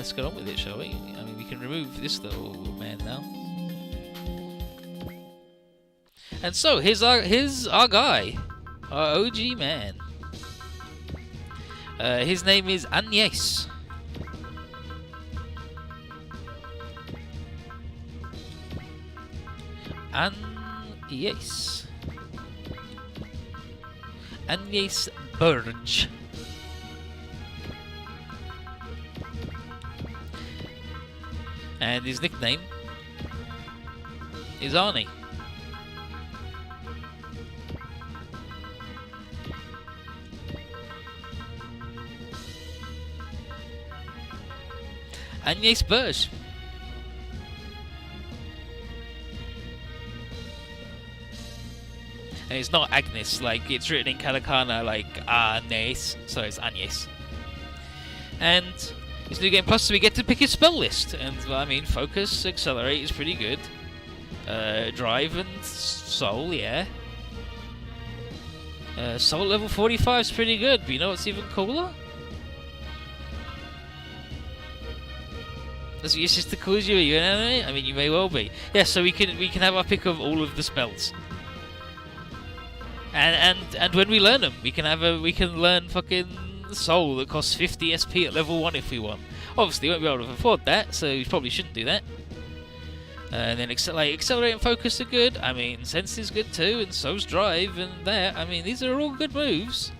let's get on with it, shall we? I mean, we can remove this little man now. And so, here's our guy. Our OG man. His name is Agnès. Agnès Burge. And his nickname is Arnie. Agnès Burge. And it's not Agnes, like it's written in katakana like Agnès, so it's Agnès. And it's New Game Plus, so we get to pick his spell list. And I mean, Focus, Accelerate is pretty good. Drive and Soul, yeah. Soul level 45 is pretty good, but you know what's even cooler? It's just the coolest you know? I mean, you may well be. Yeah, so we can have our pick of all of the spells. And when we learn them, we can learn fucking Soul that costs 50 SP at level 1 if we want. Obviously, we won't be able to afford that, so we probably shouldn't do that. And then Accelerate and Focus are good. I mean, Sense is good too, and so's Drive and that. I mean, these are all good moves.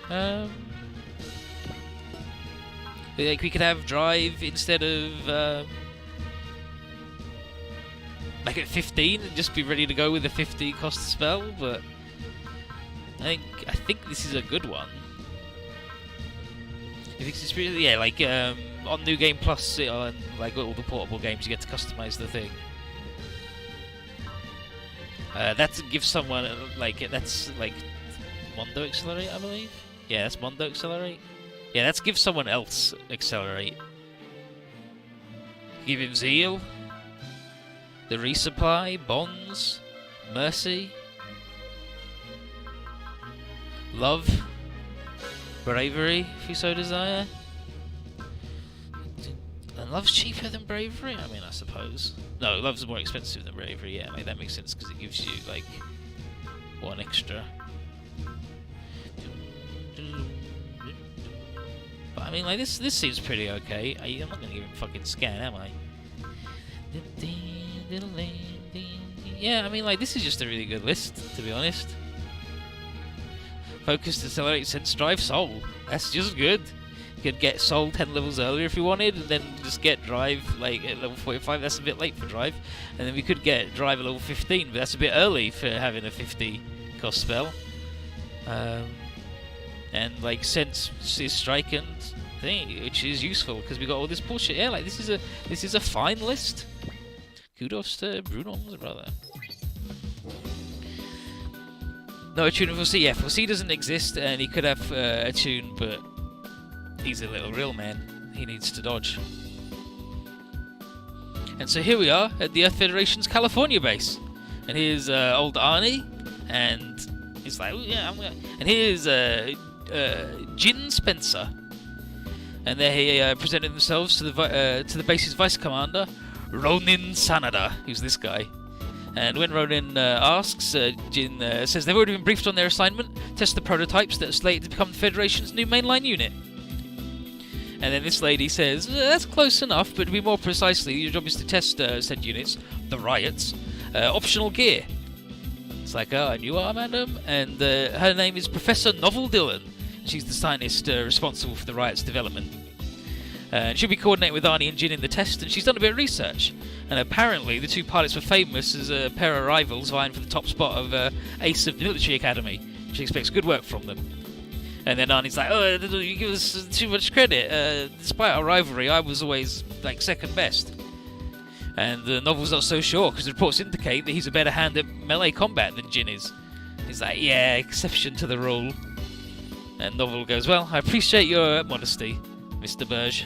Like we could have Drive instead of like at 15 and just be ready to go with a 50 cost spell, but I think this is a good one. If it's really, yeah, like on New Game Plus, on like all the portable games, you get to customize the thing. That gives someone that's like Mondo Accelerate, I believe. Yeah, that's Mondo Accelerate. Yeah, that's give someone else Accelerate. Give him Zeal, the Resupply, Bonds, Mercy, Love, Bravery, if you so desire. And Love's cheaper than Bravery? I mean, I suppose. No, Love's more expensive than Bravery, yeah, like, that makes sense because it gives you, like, one extra. But I mean, like, this seems pretty okay. I'm not going to give him fucking Scan, am I? Yeah, I mean, like, this is just a really good list, to be honest. Focus, Accelerate, Sense, Drive, Soul. That's just good. You could get Soul 10 levels earlier if you wanted, and then just get Drive, like, at level 45. That's a bit late for Drive. And then we could get Drive at level 15, but that's a bit early for having a 50 cost spell. And, like, Sense is Strike and thing, which is useful, because we got all this bullshit. Yeah, like, this is a fine list. Kudos to Brunon's brother. No attune for C. Yeah, for C doesn't exist, and he could have a tune, but he's a little real man. He needs to dodge. And so here we are at the Earth Federation's California base, and here's old Arnie, and he's like, oh, yeah, I'm gonna. And here's Jin Spencer, and they presented themselves to the base's vice commander, Ronin Sanada, who's this guy. And when Ronin asks, Jin says they've already been briefed on their assignment, test the prototypes that are slated to become the Federation's new mainline unit. And then this lady says, that's close enough, but to be more precisely, your job is to test said units, the riots, optional gear. It's like, oh, and you are, madam? And her name is Professor Novel Dillon. She's the scientist responsible for the riots' development. And she'll be coordinating with Arnie and Jin in the test, and she's done a bit of research. And apparently, the two pilots were famous as a pair of rivals vying for the top spot of Ace of the Military Academy. She expects good work from them. And then Arnie's like, oh, you give us too much credit. Despite our rivalry, I was always, like, second best. And the Novel's not so sure, because the reports indicate that he's a better hand at melee combat than Jin is. He's like, yeah, exception to the rule. And Novel goes, well, I appreciate your modesty, Mr. Burge.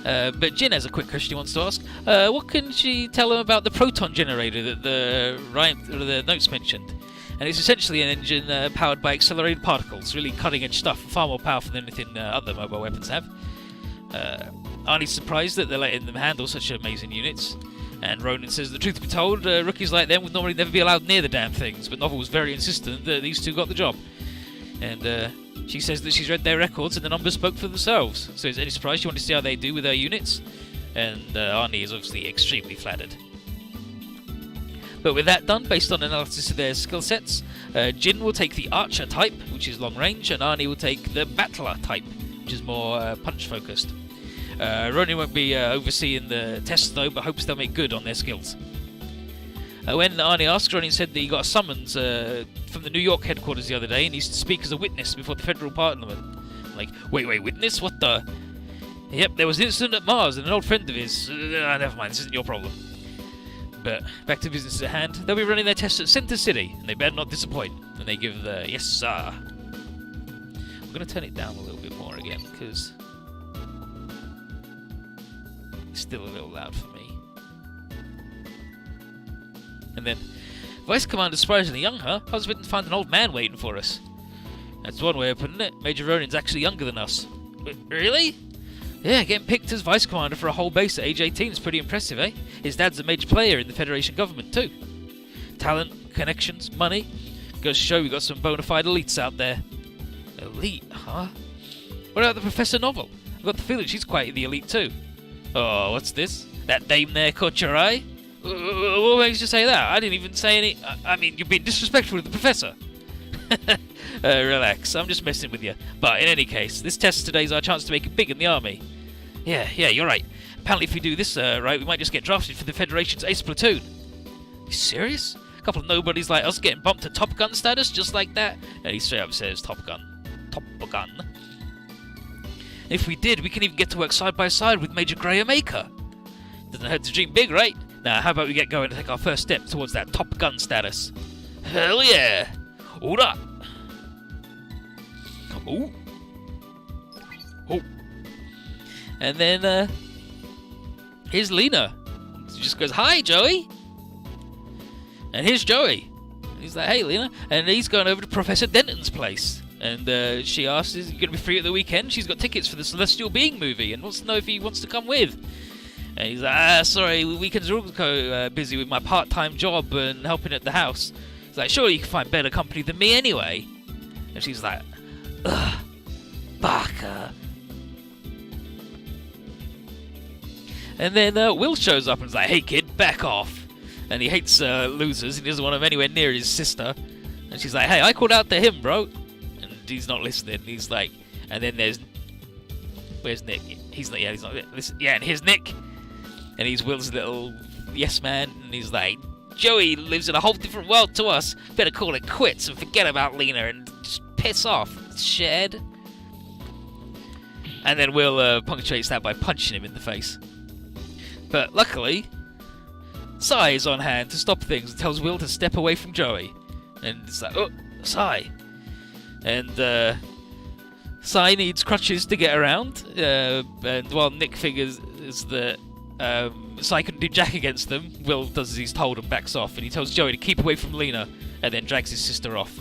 But Jin has a quick question he wants to ask. What can she tell him about the proton generator that the notes mentioned? And it's essentially an engine powered by accelerated particles, really cutting-edge stuff, far more powerful than anything other mobile weapons have. Arnie's surprised that they're letting them handle such amazing units, and Ronan says the truth be told, rookies like them would normally never be allowed near the damn things, but Novel was very insistent that these two got the job. And she says that she's read their records and the numbers spoke for themselves, so is any surprise she wanted to see how they do with their units? And Arnie is obviously extremely flattered. But with that done, based on analysis of their skill sets, Jin will take the Archer type, which is long range, and Arnie will take the Battler type, which is more punch focused. Ronan won't be overseeing the tests though, but hopes they'll make good on their skills. When Arnie asked, Ronan said that he got a summons from the New York headquarters the other day and he's to speak as a witness before the federal parliament. Like, wait, witness? What the? Yep, there was an incident at Mars and an old friend of his. Never mind, this isn't your problem. But back to business at hand. They'll be running their tests at Center City, and they better not disappoint. And they give the yes sir. I'm going to turn it down a little bit more again, because it's still a little loud for me. And then, Vice Commander's surprisingly young, huh? I was waiting to find an old man waiting for us. That's one way of putting it. Major Ronin's actually younger than us. Really? Yeah, getting picked as Vice Commander for a whole base at age 18 is pretty impressive, eh? His dad's a major player in the Federation government, too. Talent, connections, money. Goes to show we got some bona fide elites out there. Elite, huh? What about the Professor Novel? I've got the feeling she's quite the elite, too. Oh, what's this? That dame there caught your eye? What makes you say that? I didn't even say any... I mean, you're being disrespectful to the Professor. Relax, I'm just messing with you. But in any case, this test today is our chance to make it big in the army. Yeah, you're right. Apparently if we do this right, we might just get drafted for the Federation's Ace Platoon. You serious? A couple of nobodies like us getting bumped to Top Gun status just like that? And he straight up says Top Gun. Top Gun. If we did, we can even get to work side by side with Major Graham Aker. Doesn't hurt to dream big, right? Now, how about we get going and take our first step towards that Top Gun status? Hell yeah! Hold up! Oh. And then, here's Lena. She just goes, hi, Joey! And here's Joey. He's like, hey, Lena. And he's going over to Professor Denton's place. And she asks, is he going to be free at the weekend? She's got tickets for the Celestial Being movie and wants to know if he wants to come with. And he's like, sorry, weekends are all busy with my part-time job and helping at the house. He's like, surely you can find better company than me anyway. And she's like, ugh, baka. And then Will shows up and is like, hey kid, back off. And he hates losers, he doesn't want him anywhere near his sister. And she's like, hey, I called out to him, bro. And he's not listening. He's like, and then where's Nick? He's not listening. Yeah, and here's Nick. And he's Will's little yes man. And he's like, Joey lives in a whole different world to us. Better call it quits and forget about Lena and just piss off, Shed. And then Will punctuates that by punching him in the face. But luckily, Sai is on hand to stop things and tells Will to step away from Joey. And it's like, oh, Sai. And Sai needs crutches to get around. And while Nick figures that Sai can do jack against them, Will does as he's told and backs off. And he tells Joey to keep away from Lena and then drags his sister off.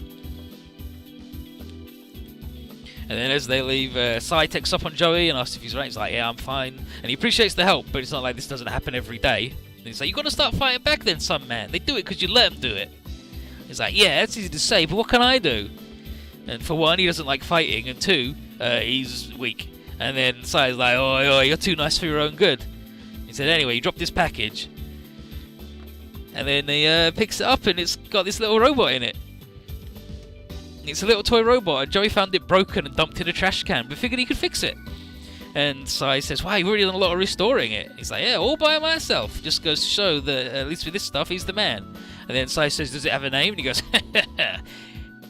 And then as they leave, Sai takes up on Joey and asks if he's right. He's like, yeah, I'm fine. And he appreciates the help, but it's not like this doesn't happen every day. And he's like, you got to start fighting back then, son, man. They do it because you let them do it. He's like, yeah, it's easy to say, but what can I do? And for one, he doesn't like fighting, and two, he's weak. And then Sai's like, oh, you're too nice for your own good. He said, anyway, you drop this package. And then he picks it up, and it's got this little robot in it. It's a little toy robot, and Joey found it broken and dumped in a trash can, but figured he could fix it. And Sai says, wow, you've already done a lot of restoring it. He's like, yeah, all by myself. Just goes to show that, at least with this stuff, he's the man. And then Sai says, does it have a name? And he goes,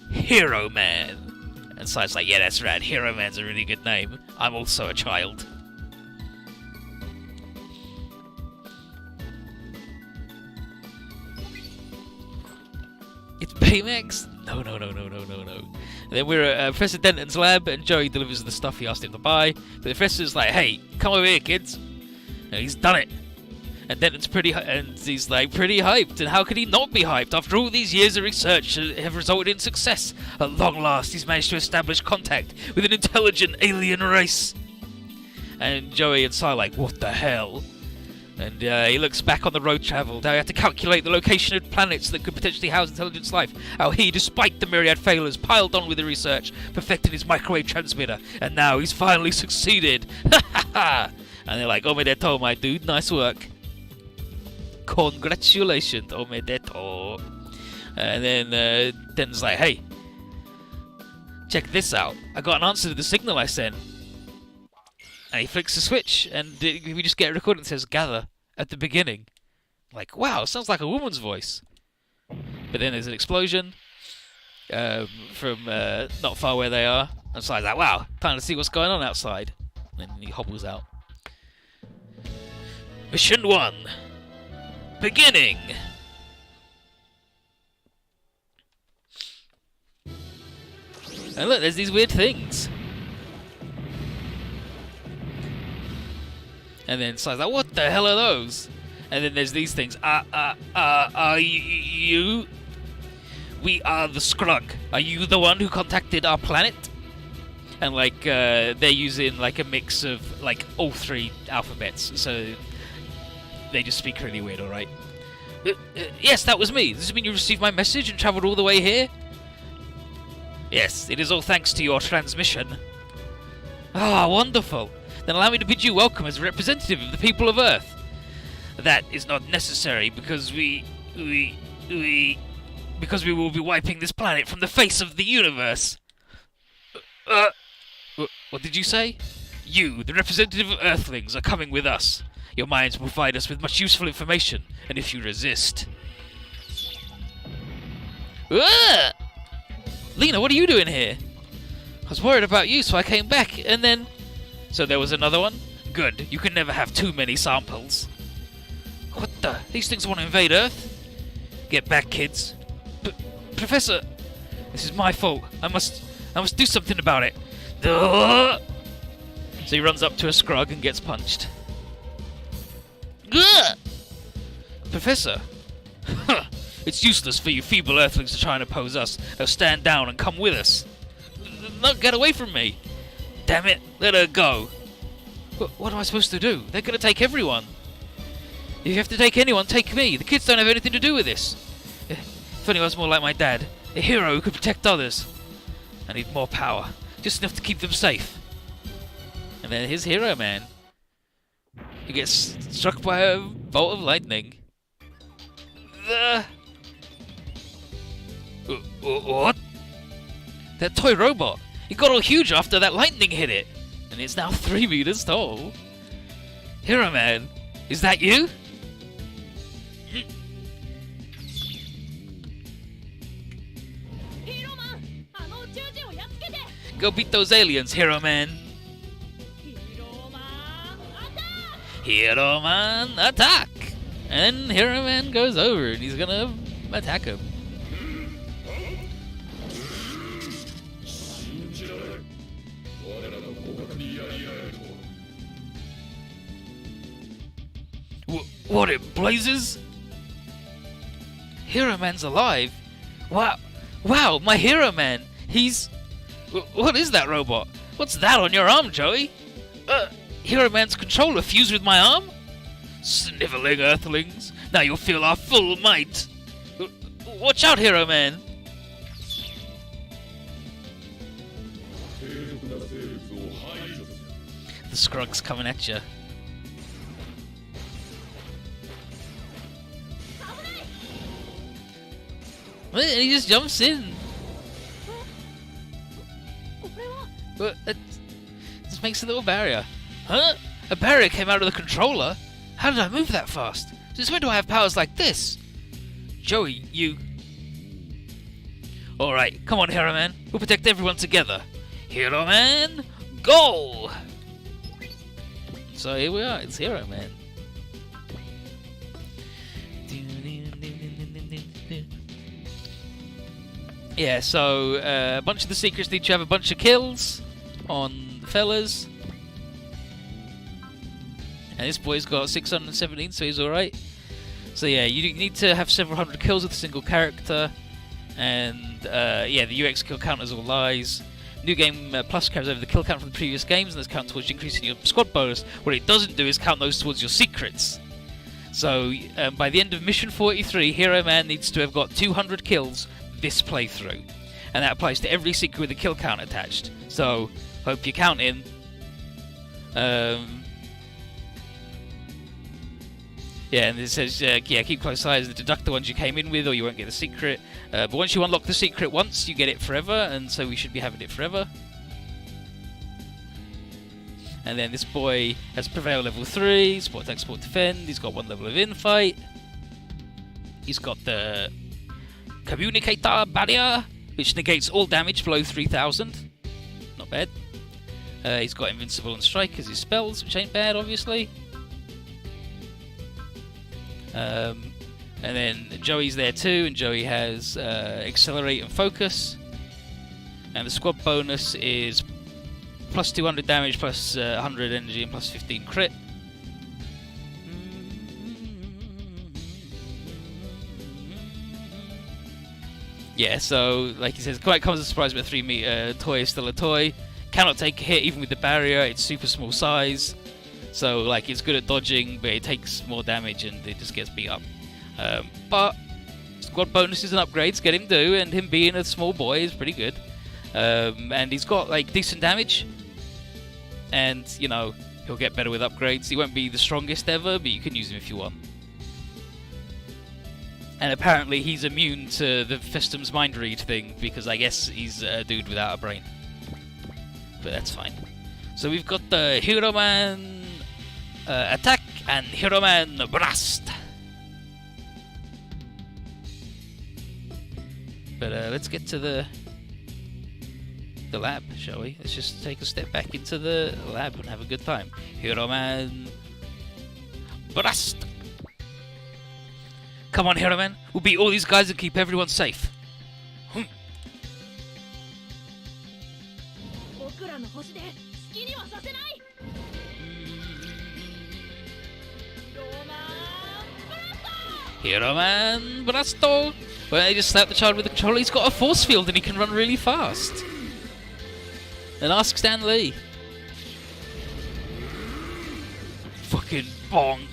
Hero Man. And Sai's like, yeah, that's right, Hero Man's a really good name. I'm also a child. It's Baymax? No. And then we're at Professor Denton's lab, and Joey delivers the stuff he asked him to buy. But the professor's like, hey, come over here, kids. And he's done it. And Denton's and he's like, pretty hyped. And how could he not be hyped? After all these years of research have resulted in success. At long last, he's managed to establish contact with an intelligent alien race. And Joey and Si are like, what the hell? And he looks back on the road travelled, how he had to calculate the location of planets that could potentially house intelligent life, how he, despite the myriad failures, piled on with the research, perfected his microwave transmitter, and now he's finally succeeded. Ha ha ha! And they're like, omedetou, my dude, nice work. Congratulations, omedetou. And then Den's like, hey, check this out. I got an answer to the signal I sent. And he flicks the switch, and we just get a recording that says "gather" at the beginning. Like, wow, sounds like a woman's voice. But then there's an explosion from not far where they are. And so I was like, wow, time to see what's going on outside. And then he hobbles out. Mission 1. Beginning. And look, there's these weird things. And then Sly's like, what the hell are those? And then there's these things. Are you? We are the Scrug. Are you the one who contacted our planet? And like, they're using like a mix of like all three alphabets. So they just speak really weird, alright? Yes, that was me. Does this mean you received my message and travelled all the way here? Yes, it is all thanks to your transmission. Ah, wonderful. Then allow me to bid you welcome as a representative of the people of Earth. That is not necessary because we will be wiping this planet from the face of the universe. What did you say? You, the representative of Earthlings, are coming with us. Your minds will provide us with much useful information, and if you resist... Lena, what are you doing here? I was worried about you, so I came back, and then... So there was another one? Good. You can never have too many samples. What the? These things want to invade Earth? Get back, kids. Professor! This is my fault. I must do something about it. So he runs up to a Scrug and gets punched. Professor! It's useless for you feeble Earthlings to try and oppose us. Now stand down and come with us. No, get away from me! Damn it, let her go. What am I supposed to do? They're going to take everyone. If you have to take anyone, take me. The kids don't have anything to do with this. If only I was more like my dad. A hero who could protect others. I need more power. Just enough to keep them safe. And then his hero man. He gets struck by a bolt of lightning. What? That toy robot. It got all huge after that lightning hit it, and it's now 3 meters tall. Hero Man, is that you? Go beat those aliens, Hero Man. Hero Man, attack! And Hero Man goes over, and he's gonna attack him. What, it blazes? Hero Man's alive? Wow, my Hero Man! He's... What is that robot? What's that on your arm, Joey? Hero Man's controller fused with my arm? Sniveling Earthlings, now you'll feel our full might! Watch out, Hero Man! The Scrug's coming at you. And he just jumps in. But it just makes a little barrier. Huh? A barrier came out of the controller? How did I move that fast? Since when do I have powers like this? Joey, you... Alright, come on, Hero Man. We'll protect everyone together. Hero Man, go! So here we are, it's Hero Man. Yeah, so a bunch of the secrets need to have a bunch of kills on the fellas. And this boy's got 617, so he's alright. So yeah, you need to have several hundred kills with a single character. And yeah, the UX kill count is all lies. New Game Plus carries over the kill count from the previous games, and this count towards increasing your squad bonus. What it doesn't do is count those towards your secrets. So by the end of Mission 43, Hero Man needs to have got 200 kills this playthrough. And that applies to every secret with a kill count attached. So, hope you're counting. Yeah, and it says, yeah, keep close eyes and deduct the ones you came in with, or you won't get the secret. But once you unlock the secret once, you get it forever, and so we should be having it forever. And then this boy has Prevail level 3, Sport Attack, Sport Defend, he's got 1 level of Infight. He's got the Communicator Barrier, which negates all damage below 3000. Not bad. He's got Invincible and Strike as his spells, which ain't bad, obviously. And then Joey's there too, and Joey has Accelerate and Focus. And the squad bonus is plus 200 damage, plus 100 energy, and plus 15 crit. Yeah, so like he says, quite comes as a surprise, but a 3 meter toy is still a toy. Cannot take a hit even with the barrier, it's super small size. So like it's good at dodging, but it takes more damage and it just gets beat up. But squad bonuses and upgrades get him do, and him being a small boy is pretty good. And he's got like decent damage, and you know he'll get better with upgrades. He won't be the strongest ever, but you can use him if you want. And apparently he's immune to the Festum's mind read thing, because I guess he's a dude without a brain. But that's fine. So we've got the Hero Man Attack and Hero Man Blast. But let's get to the lab, shall we? Let's just take a step back into the lab and have a good time. Hero Man Blast. Come on, Hero Man. We'll beat all these guys and keep everyone safe. Hero Man Blasto! Well, he just slapped the child with the controller. He's got a force field and he can run really fast. And ask Stan Lee. Fucking bonk.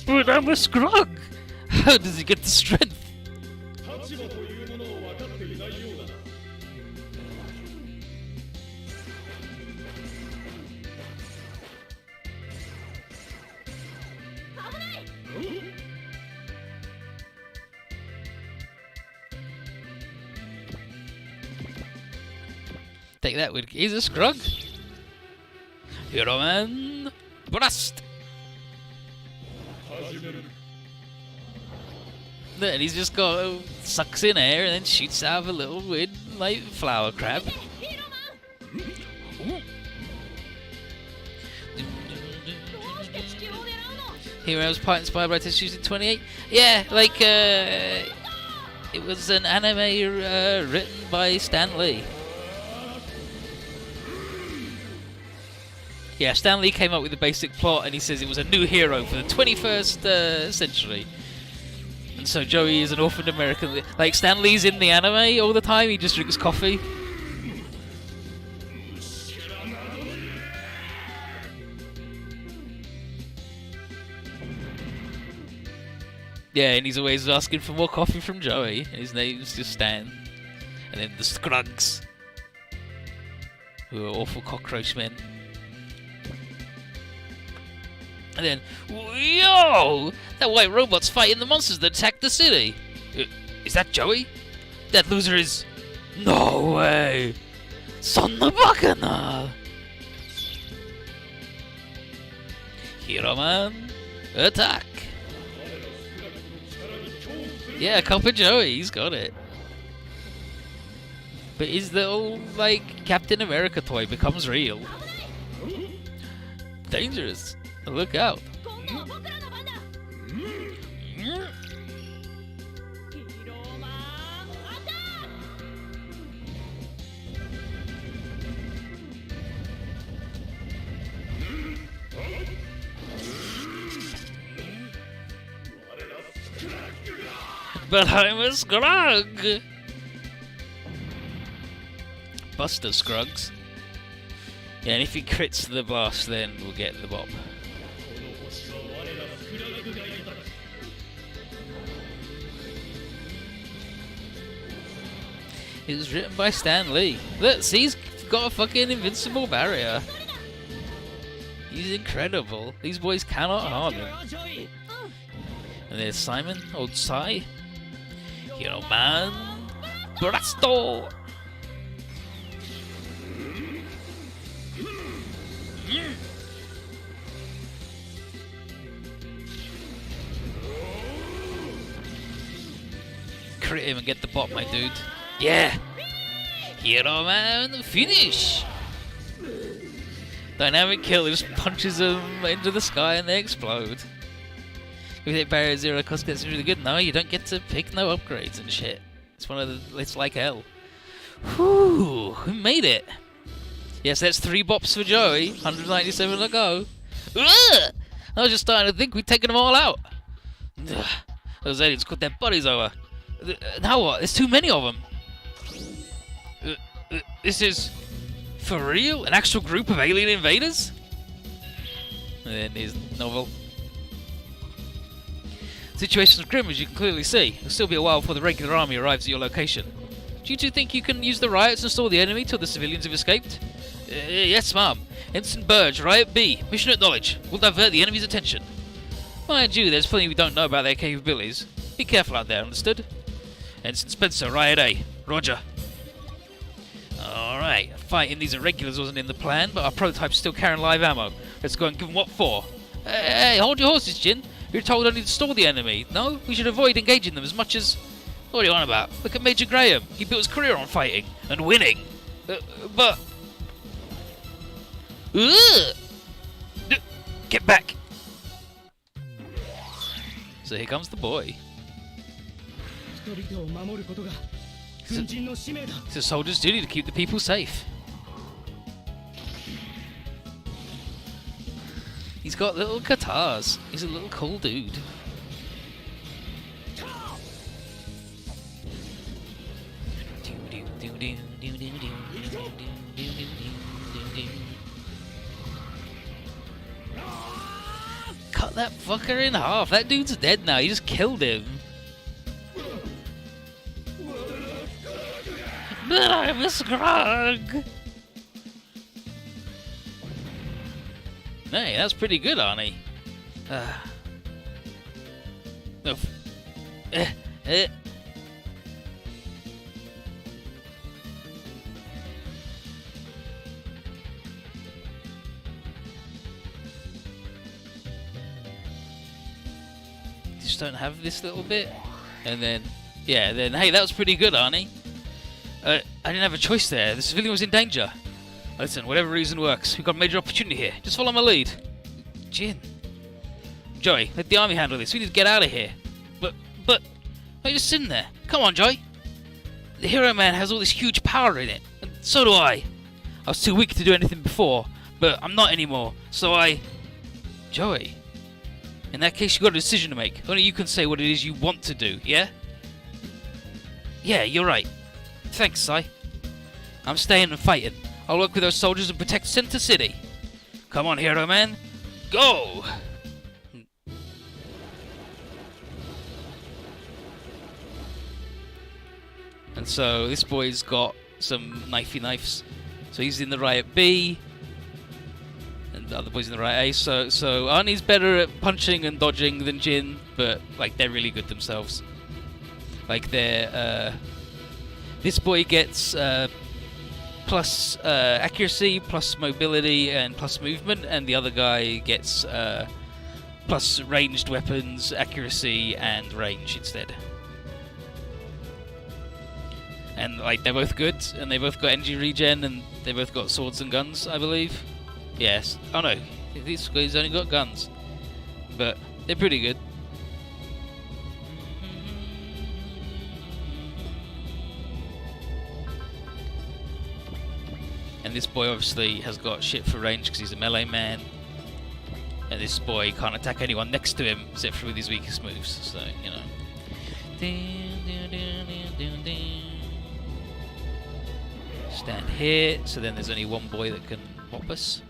But I'm a scrug! How does he get the strength? Take that, he's a scrug. Hero Man Blast! Then he's just got sucks in air and then shoots out of a little weird like flower crab. Heroes part inspired by Tetsu's in 28. Yeah, like it was an anime written by Stan Lee. Yeah, Stan Lee came up with the basic plot, and he says it was a new hero for the 21st century. And so Joey is an orphaned American. Like, Stan Lee's in the anime all the time, he just drinks coffee. Yeah, and he's always asking for more coffee from Joey, and his name's just Stan. And then the Scrugs, who are awful cockroach men. And then, yo! That white robot's fighting the monsters that attacked the city! Is that Joey? That loser is... No way! Sonna Bakana! Hero Man, attack! Yeah, Copper Joey, he's got it. But his little, like, Captain America toy becomes real. Dangerous. Look out. But I'm a Scrug! Buster Scrugs. Yeah, and if he crits the blast, then we'll get the bop. It was written by Stan Lee. Look, see, he's got a fucking invincible barrier. He's incredible. These boys cannot harm him. And there's Simon, old Sai. Hero Man. Brasto! Crit him and get the bot, my dude. Yeah! Hero Man, finish! Dynamic kill, just punches them into the sky and they explode. If you hit barrier 0, cost gets really good. No, you don't get to pick no upgrades and shit. It's one of the. It's like hell. Whew, we made it. Yes, that's 3 bops for Joey. 197 to go. Ugh! I was just starting to think we'd taken them all out. Ugh. Those aliens cut their bodies over. Now what? There's too many of them. This is for real? An actual group of alien invaders? And then his novel. Situation's grim, as you can clearly see. It'll still be a while before the regular army arrives at your location. Do you two think you can use the riots and stall the enemy till the civilians have escaped? Yes, ma'am. Ensign Burge, Riot B. Mission acknowledged. We'll divert the enemy's attention. Mind you, there's plenty we don't know about their capabilities. Be careful out there, understood? Ensign Spencer, Riot A. Roger. Alright, fighting these irregulars wasn't in the plan, but our prototype's still carrying live ammo. Let's go and give them what for. Hey, hold your horses, Jin. You're told only to stall the enemy. No, we should avoid engaging them as much as... What are you on about? Look at Major Graham. He built his career on fighting and winning. But... Get back! So here comes the boy. It's a soldier's duty to keep the people safe. He's got little guitars. He's a little cool dude. Cut that fucker in half. That dude's dead now. You just killed him. But I'm a Scrug. Hey, that's pretty good, Arnie. Just don't have this little bit, and then yeah, then hey, that was pretty good, Arnie. I didn't have a choice there. The civilian was in danger. Listen, whatever reason works. We've got a major opportunity here. Just follow my lead. Jin. Joey, let the army handle this. We need to get out of here. But, why are you just sitting there? Come on, Joey. The Hero Man has all this huge power in it. And so do I. I was too weak to do anything before, but I'm not anymore. So Joey. In that case, you've got a decision to make. Only you can say what it is you want to do, yeah? Yeah, you're right. Thanks, Sai. I'm staying and fighting. I'll work with those soldiers and protect Center City. Come on, Hero Man. Go! And so this boy's got some knifey knives. So he's in the Riot B. And the other boy's in the Riot A. So Arnie's better at punching and dodging than Jin. But, like, they're really good themselves. Like, they're... This boy gets plus accuracy, plus mobility, and plus movement, and the other guy gets plus ranged weapons, accuracy, and range instead. And like they're both good, and they both got energy regen, and they both got swords and guns, I believe. Yes. Oh no, this guy's only got guns, but they're pretty good. And this boy obviously has got shit for range because he's a melee man. And this boy can't attack anyone next to him except for with his weakest moves. So, you know. Stand here, so then there's only one boy that can whop us.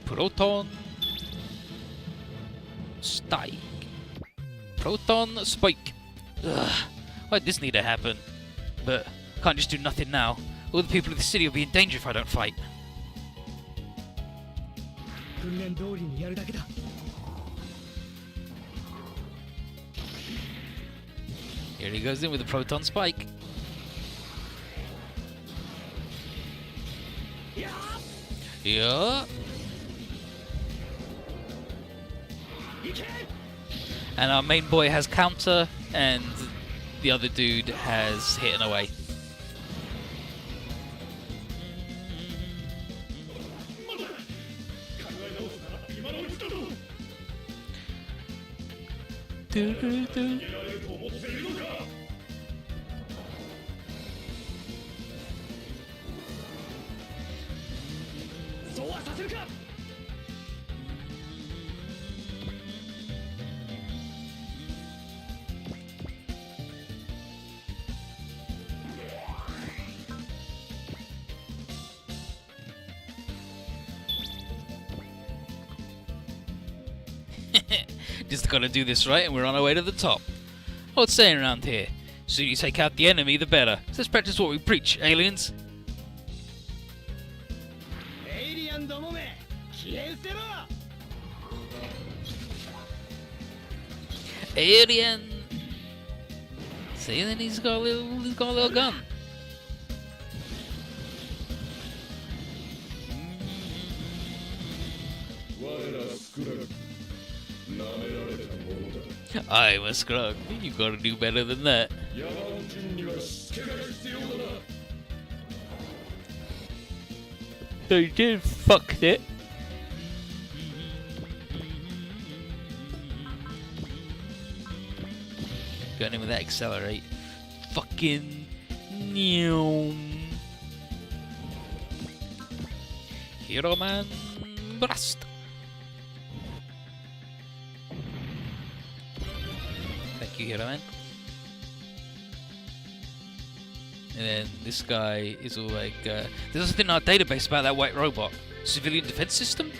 Proton Spike. Proton Spike. Ugh. Why did this need to happen? But can't just do nothing now. All the people of the city will be in danger if I don't fight. Here he goes in with the Proton Spike. Yeah. And our main boy has counter, and the other dude has hit and away. Just gotta do this right and we're on our way to the top. What's saying around here? Sooner you take out the enemy, the better. So let's practice what we preach, aliens. Alien. See, then he's got a little gun. I'm a scrug. You gotta do better than that. So you did fuck it. Going in with that accelerate. Fucking Hero Man Blast. Thank you, Hero Man. And then this guy is all like, there's nothing in our database about that white robot. Civilian defense system?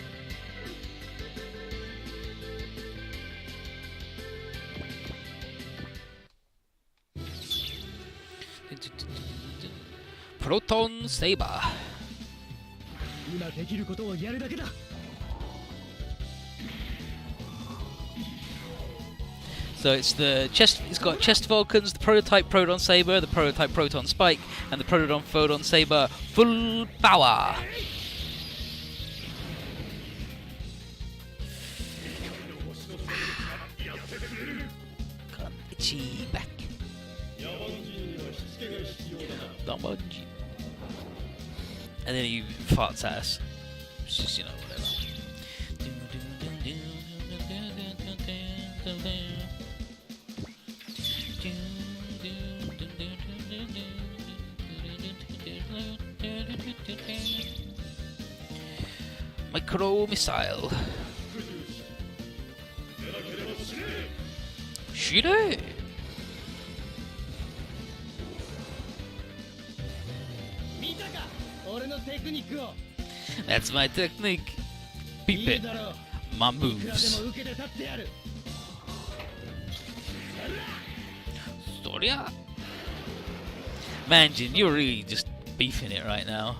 Proton Saber. So it's the chest. It's got chest Vulcans, the prototype Proton Saber, the prototype Proton Spike, and the prototype Proton Saber full power. Come itchy back. And then he farts at us. It's just, you know, whatever. Micro missile. Shoot it. That's my technique. Peep it. My moves. Storia. Man, Jin, you're really just beefing it right now.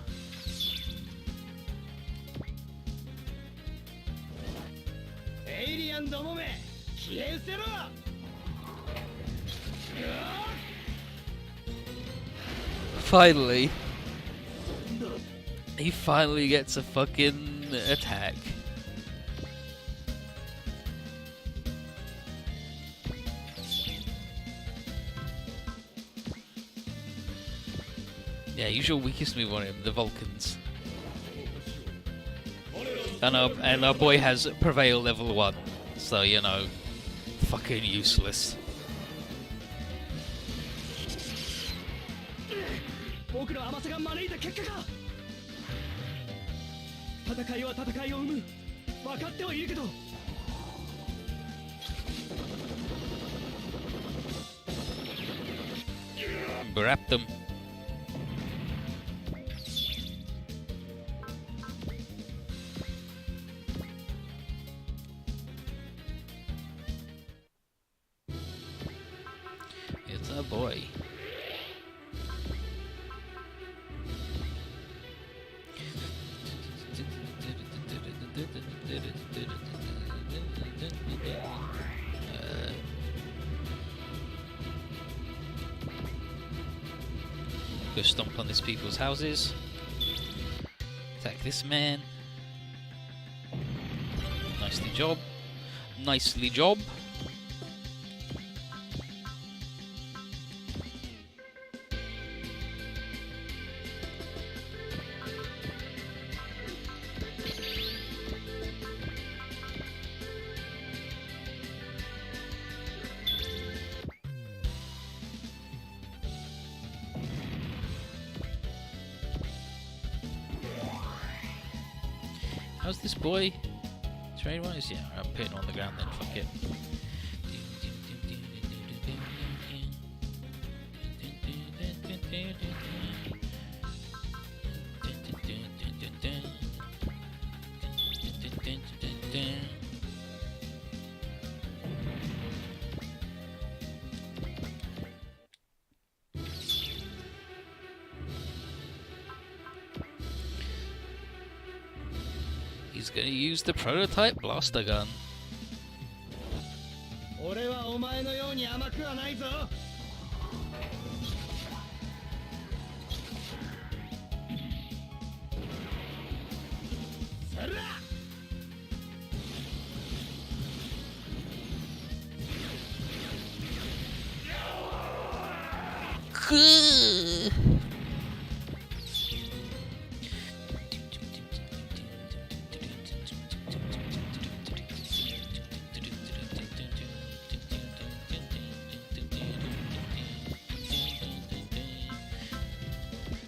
Finally. He finally gets a fucking attack. Yeah, use your weakest move on him, the Vulcans. And our boy has Prevail level 1, so you know, fucking useless. Wrap them. It's a boy. Go stomp on these people's houses. Attack this man. Nicely job. Nicely job. How's this boy? Trade wise? Yeah, I'll put it on the ground then, fuck it. He's gonna use the prototype blaster gun.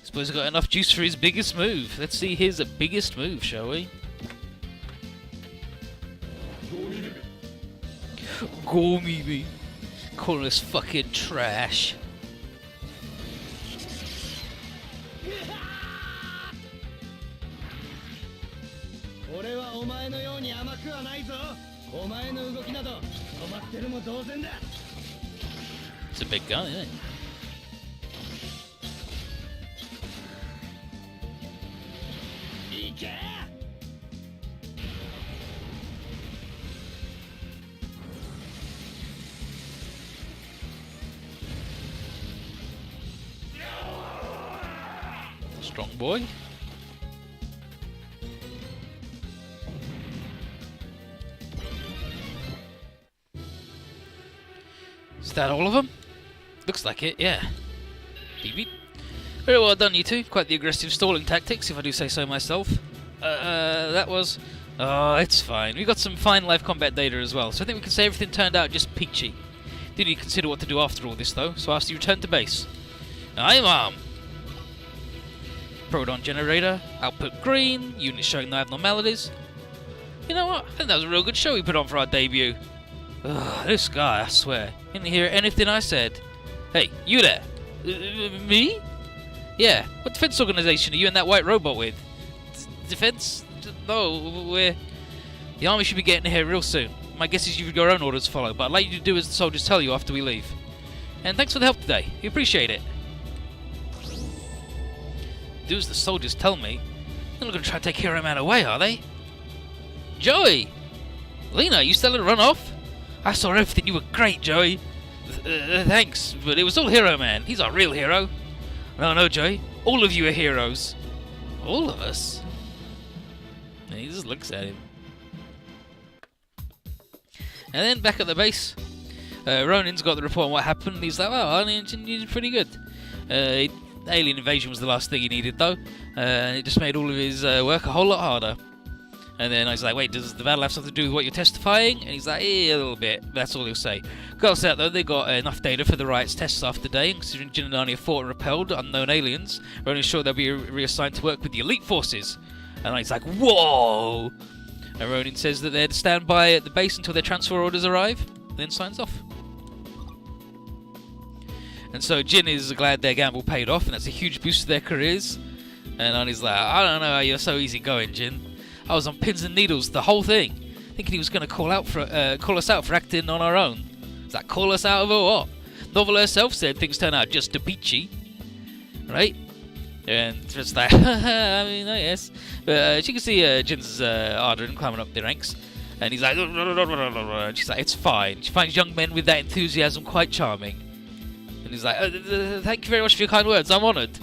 Suppose he's got enough juice for his biggest move. Let's see his biggest move, shall we? Go me. Calling us fucking trash. It's a big gun, isn't it? Strong boy. Is that all of them? Looks like it, yeah. Beep beep. Very well done, you two. Quite the aggressive stalling tactics, if I do say so myself. That was... Oh, it's fine. We got some fine live combat data as well, so I think we can say everything turned out just peachy. Did you consider what to do after all this, though? So after you return to base. I'm armed. Proton generator, output green, unit showing no abnormalities. You know what? I think that was a real good show we put on for our debut. Ugh, this guy, I swear. Didn't hear anything I said. Hey, you there? Me? Yeah, what defense organization are you and that white robot with? Defense? No, we're... The army should be getting here real soon. My guess is you've got your own orders to follow, but I'd like you to do as the soldiers tell you after we leave. And thanks for the help today. We appreciate it. Do as the soldiers tell me. They're not going to try to take Hero Man away, are they? Joey! Lena, you still to run off? I saw everything. You were great, Joey. Thanks, but it was all Hero Man. He's our real hero. No, Joey. All of you are heroes. All of us? And he just looks at him. And then back at the base, Ronin's got the report on what happened. And he's like, "Oh, you did pretty good." Alien invasion was the last thing he needed, though. It just made all of his work a whole lot harder. And then I was like, wait, does the battle have something to do with what you're testifying? And he's like, yeah, a little bit. That's all he'll say. Gotta say that, though, they got enough data for the Riot's tests after day, and considering Jin and Arnie have fought and repelled unknown aliens, we're only sure they'll be reassigned to work with the elite forces. And he's like, whoa! And Ronin says that they're to stand by at the base until their transfer orders arrive, and then signs off. And And so Jin is glad their gamble paid off, and that's a huge boost to their careers. And Arnie's like, I don't know how you're so easy going, Jin. I was on pins and needles the whole thing, thinking he was going to call us out for acting on our own. It's like, call us out over what? Novel herself said things turn out just peachy, right? And just like, I mean, I guess. But she can see Jin's ardour in climbing up the ranks. And he's like, and she's like, it's fine. She finds young men with that enthusiasm quite charming. And he's like, thank you very much for your kind words, I'm honoured.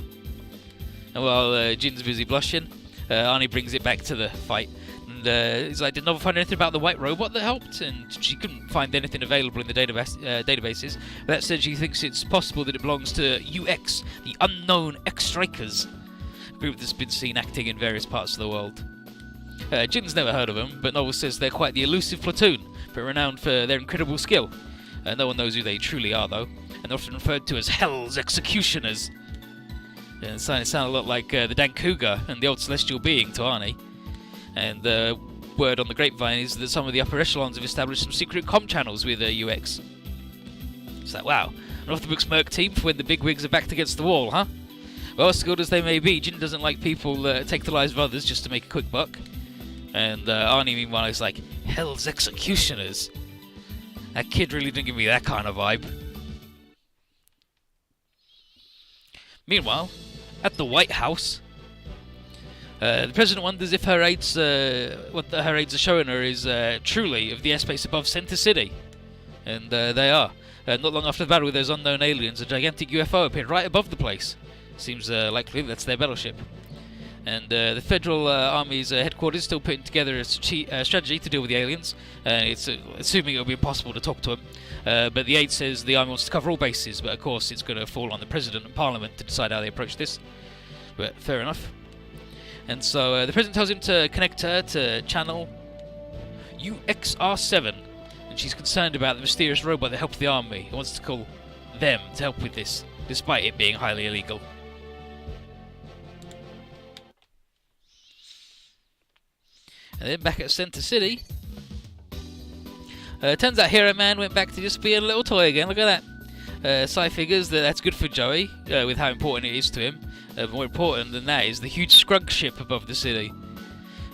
And while Jin's busy blushing, Arnie brings it back to the fight. And he's like, did Novel find anything about the white robot that helped? And she couldn't find anything available in the databases. That said, she thinks it's possible that it belongs to UX, the Unknown X-Strikers, a group that's been seen acting in various parts of the world. Jin's never heard of them, but Novel says they're quite the elusive platoon, but renowned for their incredible skill. No one knows who they truly are, though, and they're often referred to as Hell's Executioners. It sound a lot like the Dan Cougar and the old celestial being to Arnie. And the word on the grapevine is that some of the upper echelons have established some secret comm channels with UX. It's like, wow, an off-the-books merc team for when the bigwigs are backed against the wall, huh? Well, skilled as they may be, Jin doesn't like people take the lives of others just to make a quick buck. And Arnie, meanwhile, is like, Hell's Executioners. That kid really didn't give me that kind of vibe. Meanwhile, at the White House, the President wonders if her aides, what her aides are showing her is truly of the airspace above Center City. And they are. Not long after the battle with those unknown aliens, a gigantic UFO appeared right above the place. Seems likely that's their battleship. And the Federal Army's headquarters is still putting together a strategy to deal with the aliens. It's assuming it'll be impossible to talk to them. But the aide says the Army wants to cover all bases, but of course it's going to fall on the President and Parliament to decide how they approach this. But fair enough. And so the President tells him to connect her to channel UXR7. And she's concerned about the mysterious robot that helped the Army. He wants to call them to help with this, despite it being highly illegal. And then back at Center City, turns out Hero Man went back to just be a little toy again. Look at that. Sai figures that that's good for Joey, with how important it is to him. But more important than that is the huge Scrug ship above the city.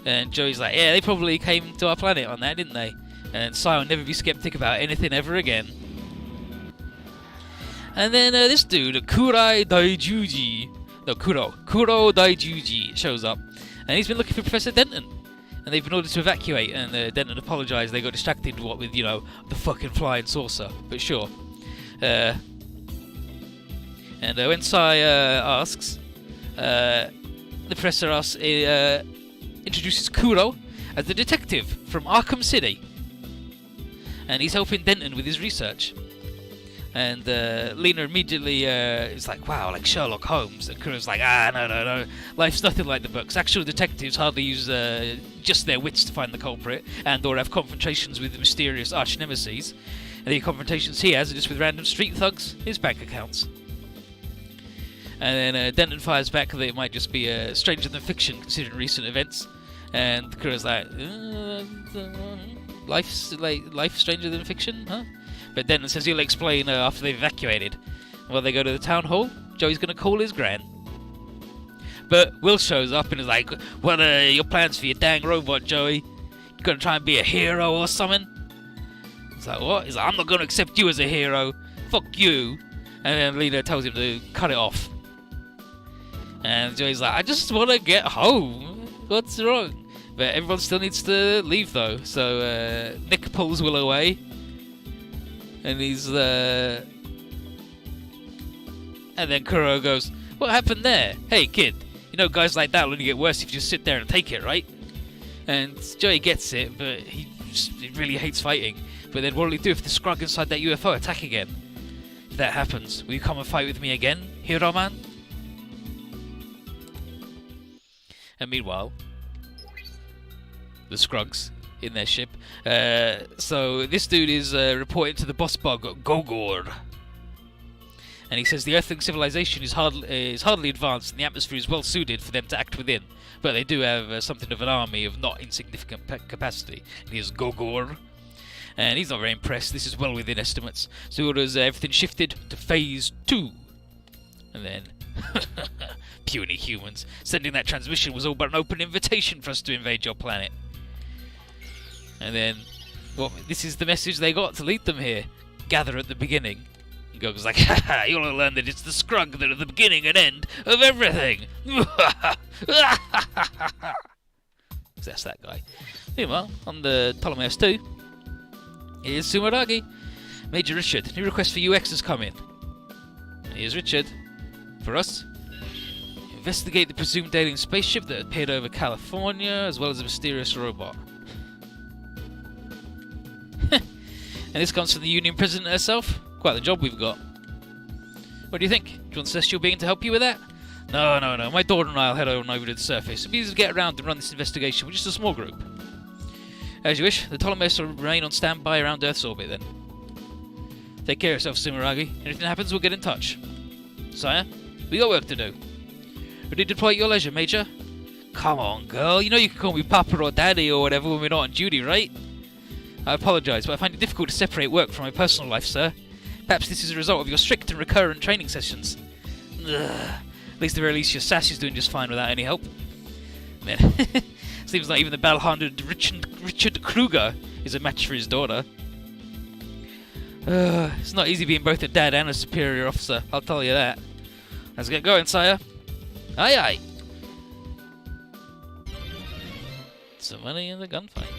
And Joey's like, yeah, they probably came to our planet on that, didn't they? And Sai will never be skeptic about anything ever again. And then this dude, Kuro Daijuji, shows up. And he's been looking for Professor Denton. And they've been ordered to evacuate, and Denton apologised. They got distracted with, the fucking flying saucer. But sure. And when Sai asks, the Professor introduces Kuro as the detective from Arkham City. And he's helping Denton with his research. And Lena immediately is like, wow, like Sherlock Holmes. And Kuro's like, no. Life's nothing like the books. Actual detectives hardly use just their wits to find the culprit and or have confrontations with the mysterious arch-nemesis. And the confrontations he has are just with random street thugs, his bank accounts. And then Denton fires back that it might just be stranger than fiction considering recent events. And Kuro's like, life stranger than fiction, huh? But Denton says he'll explain after they've evacuated. Well, they go to the town hall. Joey's going to call his gran. But Will shows up and is like, what are your plans for your dang robot, Joey? You going to try and be a hero or something? He's like, what? He's like, I'm not going to accept you as a hero. Fuck you. And then Lena tells him to cut it off. And Joey's like, I just want to get home. What's wrong? But everyone still needs to leave, though. So Nick pulls Will away. And he's and then Kuro goes, what happened there? Hey kid, guys like that will only get worse if you just sit there and take it, right? And Joey gets it, but he really hates fighting. But then what will he do if the Scrug inside that UFO attack again? If that happens, will you come and fight with me again, Hero Man? And meanwhile, the Scrugs in their ship. So this dude is reporting to the boss bug, Gogor. And he says the Earthling civilization is hardly advanced and the atmosphere is well suited for them to act within. But they do have something of an army of not insignificant capacity. And he is Gogor. And he's not very impressed. This is well within estimates. So he orders everything shifted to Phase 2. And then... puny humans. Sending that transmission was all but an open invitation for us to invade your planet. And then... well, this is the message they got to lead them here. Gather at the beginning. And Goku's like, haha, you'll learn that it's the Scrug that are the beginning and end of everything. That's that guy. Meanwhile, on the Ptolemaios 2, here's Sumeragi. Major Richard, new request for UX has come in. Here's Richard. For us, investigate the presumed alien spaceship that appeared over California, as well as a mysterious robot. And this comes from the Union President herself. Quite the job we've got. What do you think? Do you want Celestial Being to help you with that? No. My daughter and I'll head on over to the surface. It'll be easy to get around and run this investigation with just a small group. As you wish. The Ptolemaios will remain on standby around Earth's orbit then. Take care of yourself, Sumeragi. Anything happens, we'll get in touch. Sire, we got work to do. Ready to deploy at your leisure, Major? Come on, girl. You know you can call me Papa or Daddy or whatever when we're not on duty, right? I apologise, but I find it difficult to separate work from my personal life, sir. Perhaps this is a result of your strict and recurrent training sessions. Ugh. At least at the very least your sass is doing just fine without any help. Man, seems like even the battle-hardened Richard Kruger is a match for his daughter. It's not easy being both a dad and a superior officer, I'll tell you that. Let's get going, sire. Aye aye. Some money in the gunfight.